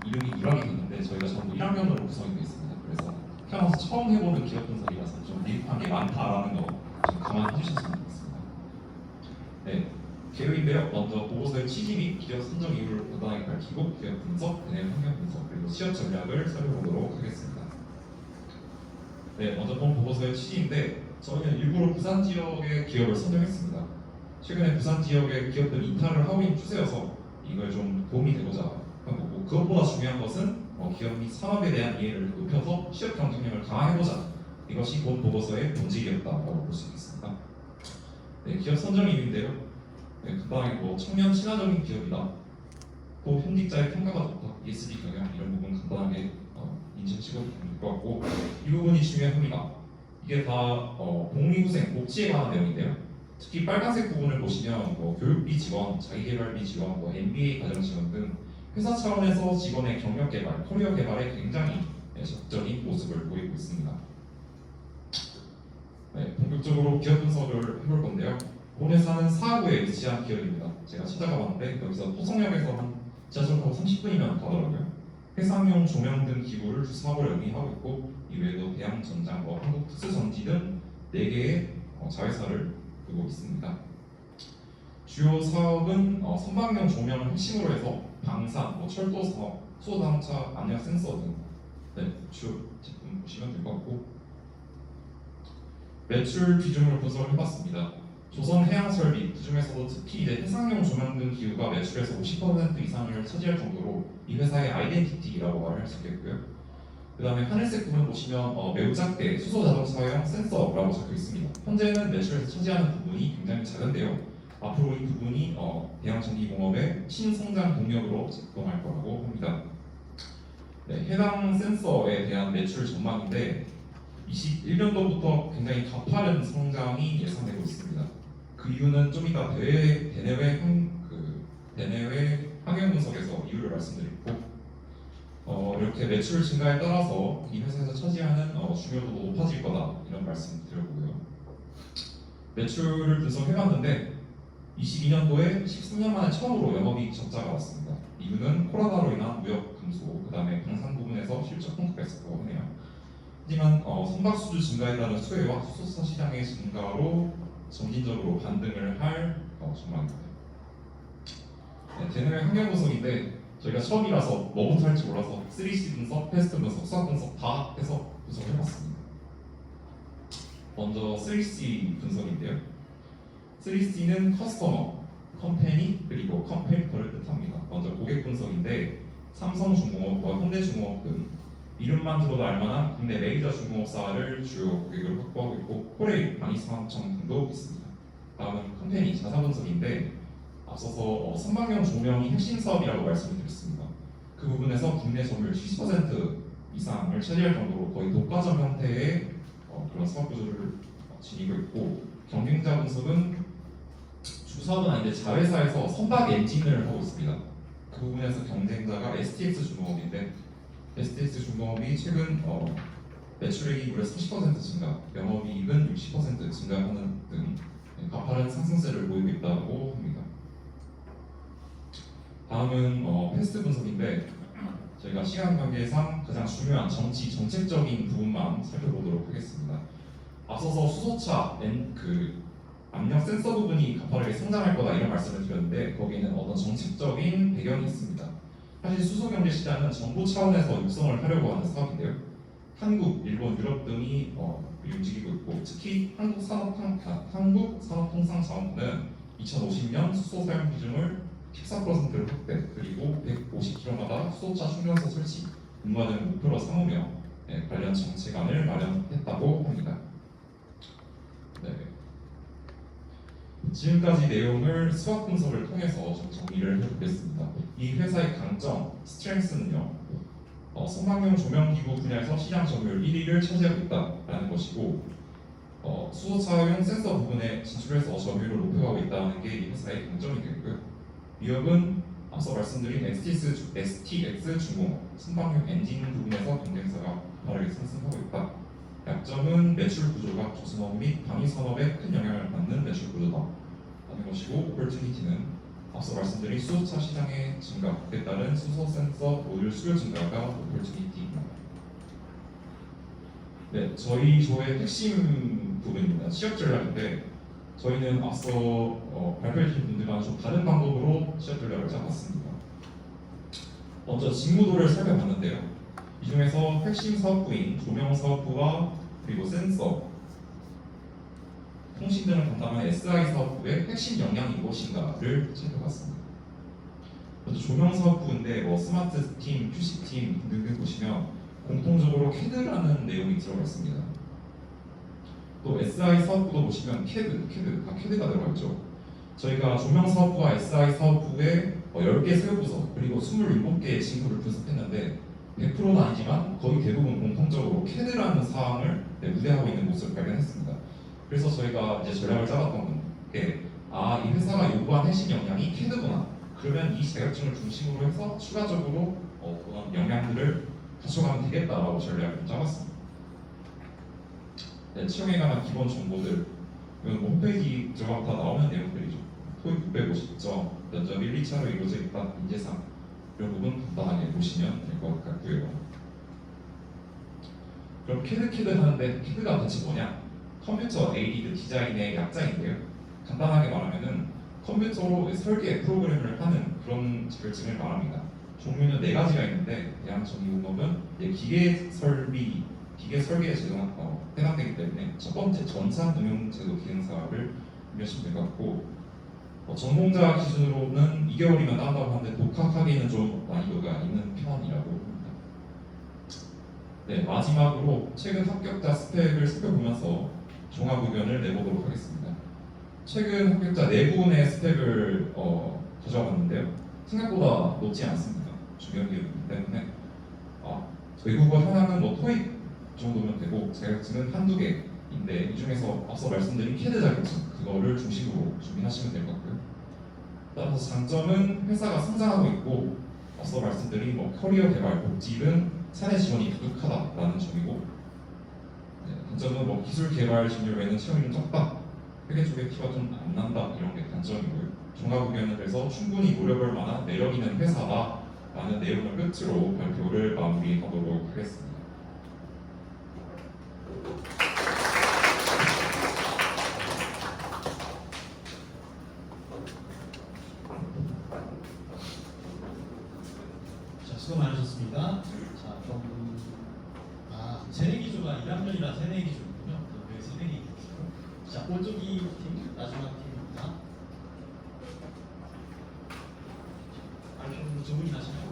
이름이 유락이 됐는데 저희가 전부 1학년으로 구성이 되어 있습니다. 그래서 태어나서 처음 해보는 기업 분석이라서 좀 미흡한 게 많다라는 거 좀 감안해 주셨으면 좋겠습니다. 네, 계획인데요. 먼저 보고서의 취지 및 기업 선정 이유를 간단하게 밝히고 기업 분석, 대내 환경 분석, 그리고 취업 전략을 살펴보도록 하겠습니다. 네, 먼저 본 보고서의 취지인데 저희는 일부러 부산 지역의 기업을 선정했습니다. 최근에 부산 지역의 기업들이 이탈을 하고 있는 추세여서 이걸 좀 도움이 되고자 한 거고, 그것보다 중요한 것은 기업 및 산업에 대한 이해를 높여서 취업 경쟁력을 강화해보자, 이것이 본 보고서의 본질이었다고 볼 수 있겠습니다. 네, 기업 선정 이유인데요. 네, 간단하게 청년 친화적인 기업이다, 또 현직자의 평가가 좋다, ESG 경영, 이런 부분 간단하게 인식시켜도 될 것 같고, 이 부분이 중요합니다. 이게 다 복리후생, 복지에 관한 내용인데요. 특히 빨간색 부분을 보시면 교육비 지원, 자기개발비 지원, MBA 과정 지원 등 회사 차원에서 직원의 경력 개발, 커리어 개발에 굉장히 적극적인 모습을 보이고 있습니다. 네, 본격적으로 기업 분석을 해볼 건데요. 본 회사는 사하구에 위치한 기업입니다. 제가 찾아가 봤는데 여기서 토성역에서 한 지하철 타고 30분이면 가더라고요. 해상용 조명 등 기구를 주 사업을 영위하고 있고, 이외에도 대양전장, 한국특수전지 등 4개의 자회사를 두고 있습니다. 주요 사업은 선박용 조명을 핵심으로 해서 방산, 철도 사업, 수소자동차, 압력 센서 등 주요 제품 보시면 될 것 같고, 매출 비중을 분석을 해봤습니다. 조선해양설비, 그중에서도 특히 해상용 조명 등 기구가 매출에서 50% 이상을 차지할 정도로 이 회사의 아이덴티티라고 말을 할 수 있겠고요. 그 다음에 하늘색 부분 보시면 매우 작게 수소자동차용 센서라고 적혀 있습니다. 현재는 매출에서 차지하는 부분이 굉장히 작은데요. 앞으로 이 부분이 대양전기공업의 신성장 동력으로 작동할 거라고 합니다. 네, 해당 센서에 대한 매출 전망인데 21년도부터 굉장히 가파른 성장이 예상되고 있습니다. 그 이유는 좀 이따 대내외 환경 분석에서 이유를 말씀드리고, 이렇게 매출 증가에 따라서 이 회사에서 차지하는 중요도도 높아질 거다, 이런 말씀 드려보고요. 매출을 분석해봤는데 22년도에 13년 만에 처음으로 영업이익 적자가 왔습니다. 이유는 코로나로 인한 무역 감소, 그 다음에 방산 부분에서 실적 성과가 있었다고 하네요. 하지만 선박수주 증가에 따른 수혜와 수소차 시장의 증가로 점진적으로 반등을 할 전망입니다. 네, 대내외 환경 분석인데 저희가 처음이라서 뭐부터 할지 몰라서 3C 분석, 패스트 분석, 수학 분석 다 해서 분석을 해봤습니다. 먼저 3C 분석인데요. 3C는 커스터머, 컴퍼니, 그리고 컴페니터를 뜻합니다. 먼저 고객 분석인데 삼성중공업, 현대중공업 등 이름만 들어도 알만한 국내 메이저 중공업사를 주요 고객으로 확보하고 있고, 코레일, 방위산업청 등도 있습니다. 다음은 컴퍼니 자사 분석인데 앞서서 선박용 조명이 핵심 사업이라고 말씀을 드렸습니다. 그 부분에서 국내 점유율 70% 이상을 차지할 정도로 거의 독과점 형태의 그런 사업 구조를 지니고 있고, 경쟁자 분석은 주사업은 아닌데 자회사에서 선박 엔진을 하고 있습니다. 그 부분에서 경쟁자가 STX 중공업인데 STX 중공업이 최근 매출액이 무려 30% 증가, 영업이익은 60% 증가하는 등 가파른 상승세를 보이고 있다고 합니다. 다음은 패스트 분석인데 저희가 시간 관계상 가장 중요한 정책적인 부분만 살펴보도록 하겠습니다. 앞서서 수소차, 압력 센서 부분이 가파르게 성장할 거다, 이런 말씀을 드렸는데 거기에는 어떤 정책적인 배경이 있습니다. 사실 수소경제 시장은 정부 차원에서 육성을 하려고 하는 사업인데요. 한국, 일본, 유럽 등이 움직이고 있고, 특히 한국산업통상자원부는 2050년 수소 사용 비중을 14%로 확대, 그리고 150km마다 수소차 충전소 설치, 분화 등을 목표로 삼으며 관련 정책안을 마련했다고 합니다. 네. 지금까지 내용을 수학 분석을 통해서 좀 정리를 해보겠습니다. 이 회사의 강점, 스트렝스는요, 선박용 조명기구 분야에서 시장 점유율 1위를 차지하고 있다는 것이고, 수소차용 센서 부분에 진출해서 점유율을 높여가고 있다는 게 이 회사의 강점이 되고요. 위협은 앞서 말씀드린 STX 중공업, 선박용 엔진 부분에서 경쟁사가 빠르게 상승하고 있다. 약점은 매출 구조가 조선업 및 방위산업에 큰 영향을 받는 매출 구조다 하는 것이고, 오퍼튜니티는 앞서 말씀드린 수소차 시장의 증가에 따른 수소 센서 모듈 수요 증가가 오퍼튜니티입니다. 네, 저희 조의 핵심 부분입니다. 취업 전략인데 저희는 앞서 발표해 주신 분들과는 좀 다른 방법으로 취업 전략을 짜봤습니다. 먼저 직무도를 살펴봤는데요. 이 중에서 핵심 사업부인 조명 사업부와 그리고 센서, 통신 등을 담당하는 SI 사업부의 핵심 역량이 무엇인가를 살펴봤습니다. 먼저 조명 사업부인데 스마트 팀, QC 팀 등등 보시면 공통적으로 CAD라는 내용이 들어가 있습니다. 또 SI 사업부도 보시면 다 CAD가 들어가 있죠. 저희가 조명 사업부와 SI 사업부의 10개 세부서 그리고 27개의 직무를 분석했는데 100%는 아니지만 거의 대부분 공통적으로 CAD라는 사항을 우대하고 있는 모습을 발견했습니다. 그래서 저희가 이제 전략을 짜봤던 게 이 회사가 요구한 핵심 역량이 CAD구나. 그러면 이 자격증을 중심으로 해서 추가적으로 그런 역량들을 갖춰가면 되겠다라고 전략을 짜봤습니다. 네, 채용에 관한 기본 정보들 이건 홈페이지 들어가면 다 나오는 내용들이죠. 토익 650점, 면접 1, 2차로 이루어져 있다, 인재상 이런 부분 간단하게 보시면 될 것 같고요. 그럼 CAD 하는데 CAD가 대체 뭐냐? 컴퓨터 에이디드 디자인의 약자인데요. 간단하게 말하면은 컴퓨터로 설계 프로그램을 하는 그런 자격증을 말합니다. 종류는 4가지가 있는데 대한 전문업은 기계 설계에 해당되기 때문에 첫 번째 전산응용제도 기능사를 준비하시면 될 것 같고 전공자 기준으로는 2개월이면 딴다고 하는데 독학하기에는 좀 난이도가 있는 편이라고 합니다. 네, 마지막으로 최근 합격자 스펙을 살펴보면서 종합 의견을 내보도록 하겠습니다. 최근 합격자 4분의 스펙을 가져와봤는데요. 생각보다 높지 않습니다. 중요한 기업이기 때문에 외국어 현황은 토익 정도면 되고 자격증은 한두 개인데 이 중에서 앞서 말씀드린 CAD 자격증 그거를 중심으로 준비하시면 될 것 같고요. 따라서 장점은 회사가 성장하고 있고 앞서 말씀드린 커리어 개발, 복직은 사내 지원이 부족하다라는 점이고 단점은 기술 개발 진료 외에는 채용이 적다, 회계 쪽에 티가 좀 안 난다 이런 게 단점이고요. 종합 의견을 해서 충분히 노력할 만한 매력 있는 회사다라는 내용을 끝으로 발표를 마무리하도록 하겠습니다. 자, 수고 많으셨습니다. 자, 그럼 새내기조가 1학년이라 새내기조군요. 왜 새내기 있어요? 자, 오쪽이 팀 마지막 팀입니다. 발표는 두 분이 하시나요?